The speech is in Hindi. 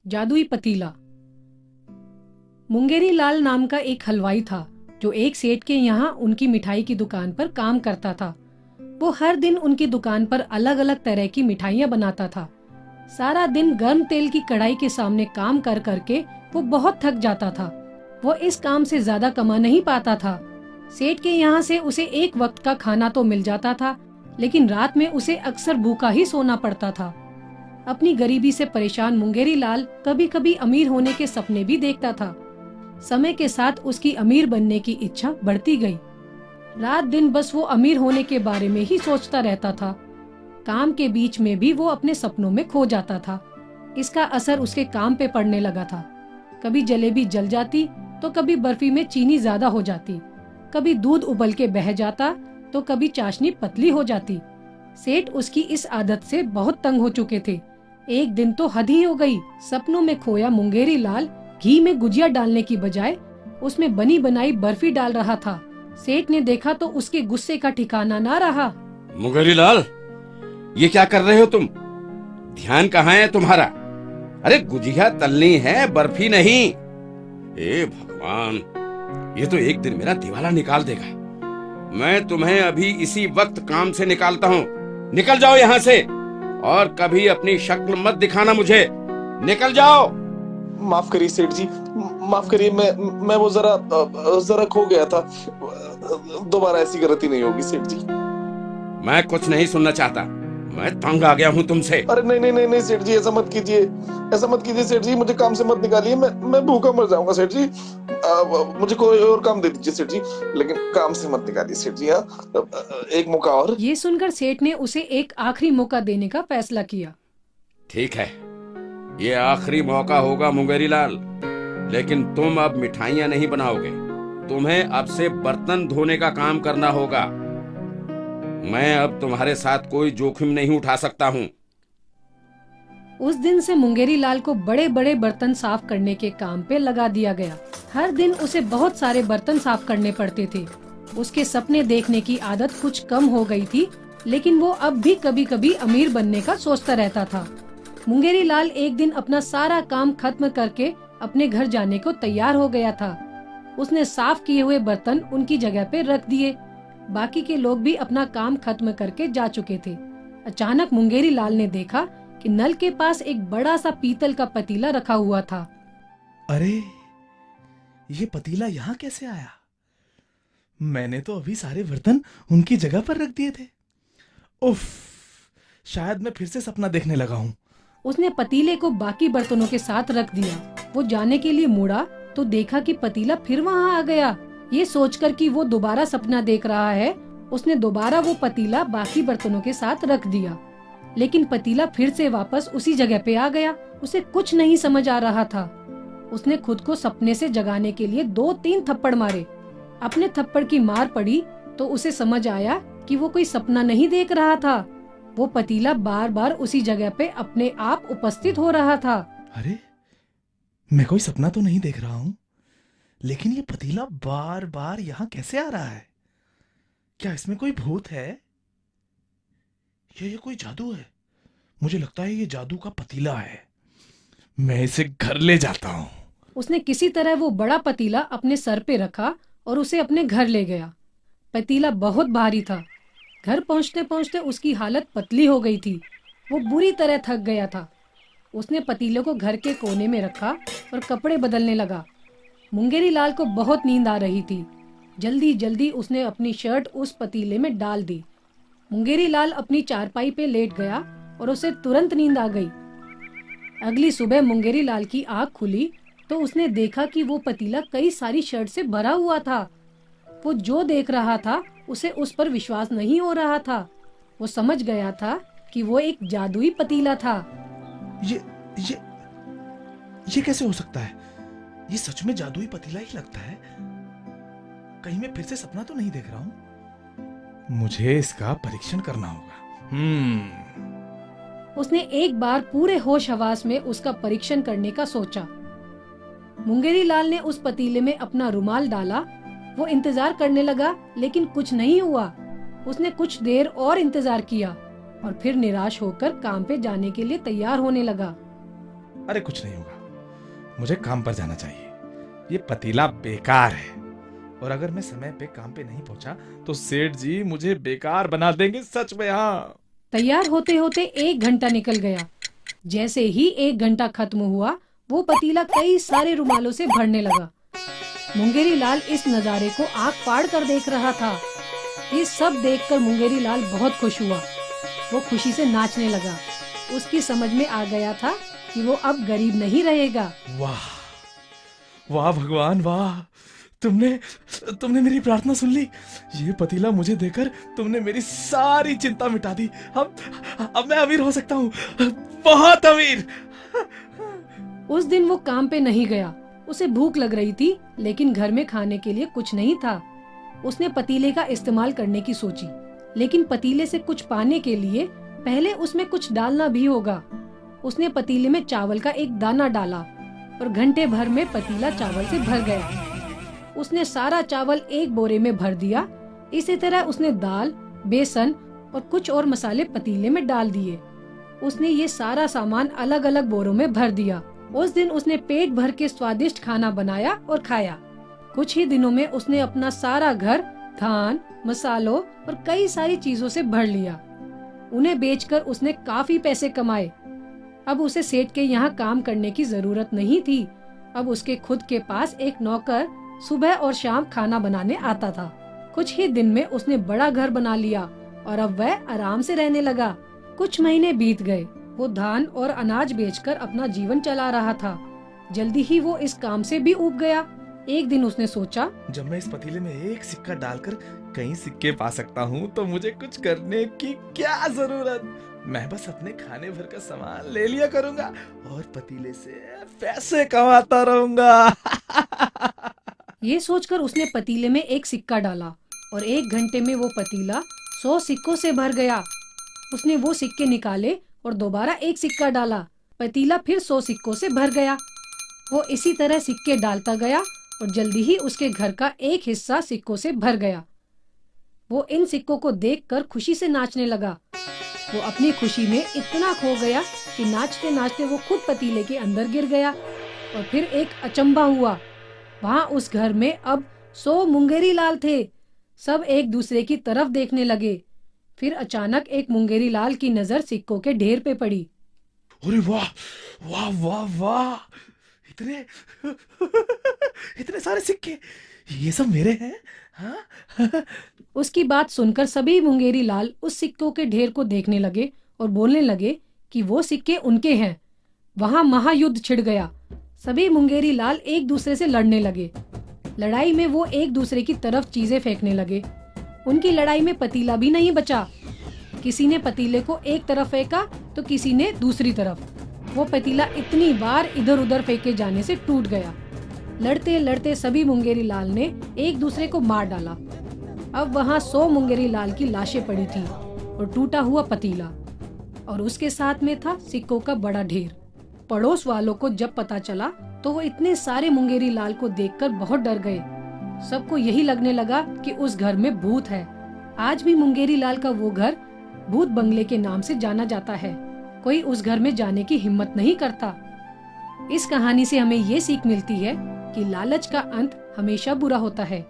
जादुई पतीला। मुंगेरी लाल नाम का एक हलवाई था जो एक सेठ के यहाँ उनकी मिठाई की दुकान पर काम करता था। वो हर दिन उनकी दुकान पर अलग अलग तरह की मिठाइयाँ बनाता था। सारा दिन गर्म तेल की कढ़ाई के सामने काम कर करके वो बहुत थक जाता था। वो इस काम से ज्यादा कमा नहीं पाता था। सेठ के यहाँ से उसे एक वक्त का खाना तो मिल जाता था, लेकिन रात में उसे अक्सर भूखा ही सोना पड़ता था। अपनी गरीबी से परेशान मुंगेरी लाल कभी कभी अमीर होने के सपने भी देखता था। समय के साथ उसकी अमीर बनने की इच्छा बढ़ती गई। रात दिन बस वो अमीर होने के बारे में ही सोचता रहता था। काम के बीच में भी वो अपने सपनों में खो जाता था। इसका असर उसके काम पे पड़ने लगा था। कभी जलेबी जल जाती तो कभी बर्फी में चीनी ज्यादा हो जाती, कभी दूध उबल के बह जाता तो कभी चाशनी पतली हो जाती। सेठ उसकी इस आदत से बहुत तंग हो चुके थे। एक दिन तो हद ही हो गई। सपनों में खोया मुंगेरी लाल घी में गुजिया डालने की बजाय उसमें बनी बनाई बर्फी डाल रहा था। सेठ ने देखा तो उसके गुस्से का ठिकाना ना रहा। मुंगेरी लाल, ये क्या कर रहे हो तुम? ध्यान कहाँ है तुम्हारा? अरे गुजिया तलनी है, बर्फी नहीं। ए भगवान, ये तो एक दिन मेरा दिवाला निकाल देगा। मैं तुम्हें अभी इसी वक्त काम से निकालता हूँ। निकल जाओ यहाँ से और कभी अपनी शक्ल मत दिखाना मुझे। निकल जाओ। माफ करिए सेठ जी, माफ करिए। मैं वो जरा खो गया था। दोबारा ऐसी गलती नहीं होगी सेठ जी। मैं कुछ नहीं सुनना चाहता। मैं तंग आ गया हूँ तुमसे। अरे नहीं नहीं नहीं नहीं सेठ जी, ऐसा मत कीजिए, ऐसा मत कीजिए सेठ जी। मुझे काम से मत निकालिए। मैं भूखा मर जाऊंगा सेठ जी। मुझे कोई और काम दे दीजिए सेठ जी, लेकिन काम से मत निकालिए सेठ जी। हाँ, एक मौका और। ये सुनकर सेठ ने उसे एक आखिरी मौका देने का फैसला किया। ठीक है, ये आखिरी मौका होगा मुंगेरी लाल, लेकिन तुम अब मिठाइयाँ नहीं बनाओगे। तुम्हें अब से बर्तन धोने का काम करना होगा। मैं अब तुम्हारे साथ कोई जोखिम नहीं उठा सकता हूँ। उस दिन से मुंगेरी लाल को बड़े बड़े बर्तन साफ करने के काम पे लगा दिया गया। हर दिन उसे बहुत सारे बर्तन साफ करने पड़ते थे। उसके सपने देखने की आदत कुछ कम हो गई थी, लेकिन वो अब भी कभी कभी अमीर बनने का सोचता रहता था। मुंगेरी लाल एक दिन अपना सारा काम खत्म करके अपने घर जाने को तैयार हो गया था। उसने साफ किए हुए बर्तन उनकी जगह पे रख दिए। बाकी के लोग भी अपना काम खत्म करके जा चुके थे। अचानक मुंगेरी लाल ने देखा कि नल के पास एक बड़ा सा पीतल का पतीला रखा हुआ था। अरे, ये पतीला यहाँ कैसे आया? मैंने तो अभी सारे बर्तन उनकी जगह पर रख दिए थे। उफ, शायद मैं फिर से सपना देखने लगा हूँ। उसने पतीले को बाकी बर्तनों के साथ रख दिया। वो जाने के लिए मुड़ा तो देखा कि पतीला फिर वहाँ आ गया। ये सोचकर कि वो दोबारा सपना देख रहा है, उसने दोबारा वो पतीला बाकी बर्तनों के साथ रख दिया, लेकिन पतीला फिर से वापस उसी जगह पे आ गया। उसे कुछ नहीं समझ आ रहा था। उसने खुद को सपने से जगाने के लिए 2-3 थप्पड़ मारे। अपने थप्पड़ की मार पड़ी तो उसे समझ आया कि वो कोई सपना नहीं देख रहा था। वो पतीला बार बार उसी जगह पे अपने आप उपस्थित हो रहा था। अरे, मैं कोई सपना तो नहीं देख रहा हूँ, लेकिन ये पतीला बार बार यहाँ कैसे आ रहा है? क्या इसमें कोई भूत है? ये कोई जादू है? मुझे लगता है ये जादू का पतीला है। मैं इसे घर ले जाता हूँ। उसने किसी तरह वो बड़ा पतीला अपने सर पे रखा और उसे अपने घर ले गया। पतीला बहुत भारी था। घर पहुंचते पहुंचते उसकी हालत पतली हो गई थी। वो बुरी तरह थक गया था। उसने पतीले को घर के कोने में रखा और कपड़े बदलने लगा। मुंगेरी लाल को बहुत नींद आ रही थी। जल्दी जल्दी उसने अपनी शर्ट उस पतीले में डाल दी। मुंगेरी लाल अपनी चारपाई पे लेट गया और उसे तुरंत नींद आ गई। अगली सुबह मुंगेरी लाल की आँख खुली तो उसने देखा कि वो पतीला कई सारी शर्ट से भरा हुआ था। वो जो देख रहा था उसे उस पर विश्वास नहीं हो रहा था। वो समझ गया था कि वो एक जादुई पतीला था। ये कैसे हो सकता है? ये सच में जादुई पतीला ही लगता है। कहीं मैं फिर से सपना तो नहीं देख रहा हूँ। मुझे इसका परीक्षण करना होगा। उसने एक बार पूरे होश हवास में उसका परीक्षण करने का सोचा। मुंगेरी लाल ने उस पतीले में अपना रुमाल डाला। वो इंतजार करने लगा, लेकिन कुछ नहीं हुआ। उसने कुछ देर और इंतजार किया और फिर निराश होकर काम पे जाने के लिए तैयार होने लगा। अरे कुछ नहीं होगा, मुझे काम पर जाना चाहिए। ये पतीला बेकार है, और अगर मैं समय पे काम पे नहीं पहुंचा तो सेठ जी मुझे बेकार बना देंगे, सच में। हाँ। तैयार होते होते 1 घंटा निकल गया। जैसे ही 1 घंटा खत्म हुआ, वो पतीला कई सारे रुमालों से भरने लगा। मुंगेरी लाल इस नजारे को आंख फाड़ कर देख रहा था। ये सब देखकर मुंगेरी लाल बहुत खुश हुआ। वो खुशी से नाचने लगा। उसकी समझ में आ गया था कि वो अब गरीब नहीं रहेगा। वाह वाह भगवान वाह, तुमने मेरी प्रार्थना सुन ली। ये पतीला मुझे देकर तुमने मेरी सारी चिंता मिटा दी। अब मैं अमीर हो सकता हूँ, बहुत अमीर। उस दिन वो काम पे नहीं गया। उसे भूख लग रही थी, लेकिन घर में खाने के लिए कुछ नहीं था। उसने पतीले का इस्तेमाल करने की सोची, लेकिन पतीले से कुछ पाने के लिए पहले उसमें कुछ डालना भी होगा। उसने पतीले में चावल का एक दाना डाला और घंटे भर में पतीला चावल से भर गया। उसने सारा चावल एक बोरे में भर दिया। इसी तरह उसने दाल, बेसन और कुछ और मसाले पतीले में डाल दिए। उसने ये सारा सामान अलग अलग बोरों में भर दिया। उस दिन उसने पेट भर के स्वादिष्ट खाना बनाया और खाया। कुछ ही दिनों में उसने अपना सारा घर धान, मसालों और कई सारी चीजों से भर लिया। उन्हें बेचकर उसने काफी पैसे कमाए। अब उसे सेठ के यहाँ काम करने की जरूरत नहीं थी। अब उसके खुद के पास एक नौकर सुबह और शाम खाना बनाने आता था। कुछ ही दिन में उसने बड़ा घर बना लिया और अब वह आराम से रहने लगा। कुछ महीने बीत गए। वो धान और अनाज बेचकर अपना जीवन चला रहा था। जल्दी ही वो इस काम से भी ऊब गया। एक दिन उसने सोचा, जब मैं इस पतीले में एक सिक्का डालकर कई सिक्के पा सकता हूँ तो मुझे कुछ करने की क्या जरूरत। मैं बस अपने खाने भर का सामान ले लिया करूँगा और पतीले से पैसे कमाता रहूंगा। ये सोचकर उसने पतीले में एक सिक्का डाला और 1 घंटे में वो पतीला 100 सिक्कों से भर गया। उसने वो सिक्के निकाले और दोबारा एक सिक्का डाला। पतीला फिर 100 सिक्कों से भर गया। वो इसी तरह सिक्के डालता गया और जल्दी ही उसके घर का एक हिस्सा सिक्कों से भर गया। वो इन सिक्कों को देखकर खुशी से नाचने लगा। वो अपनी खुशी में इतना खो गया कि नाचते नाचते वो खुद पतीले के अंदर गिर गया। और फिर एक अचंभा हुआ। वहाँ उस घर में अब 100 मुंगेरी लाल थे। सब एक दूसरे की तरफ देखने लगे। फिर अचानक एक मुंगेरी लाल की नजर सिक्कों के ढेर पे पड़ी। अरे वाह वाह वाह वाह, इतने इतने सारे सिक्के, ये सब मेरे हैं। हाँ? उसकी बात सुनकर सभी मुंगेरी लाल उस सिक्कों के ढेर को देखने लगे और बोलने लगे कि वो सिक्के उनके हैं। वहाँ महायुद्ध छिड़ गया। सभी मुंगेरी लाल एक दूसरे से लड़ने लगे। लड़ाई में वो एक दूसरे की तरफ चीजें फेंकने लगे। उनकी लड़ाई में पतीला भी नहीं बचा। किसी ने पतीले को एक तरफ फेंका तो किसी ने दूसरी तरफ। वो पतीला इतनी बार इधर उधर फेंके जाने से टूट गया। लड़ते लड़ते सभी मुंगेरी लाल ने एक दूसरे को मार डाला। अब वहाँ 100 मुंगेरी लाल की लाशें पड़ी थी और टूटा हुआ पतीला, और उसके साथ में था सिक्कों का बड़ा ढेर। पड़ोस वालों को जब पता चला तो वो इतने सारे मुंगेरी लाल को देखकर बहुत डर गए। सबको यही लगने लगा कि उस घर में भूत है। आज भी मुंगेरी लाल का वो घर भूत बंगले के नाम से जाना जाता है। कोई उस घर में जाने की हिम्मत नहीं करता। इस कहानी से हमें ये सीख मिलती है कि लालच का अंत हमेशा बुरा होता है।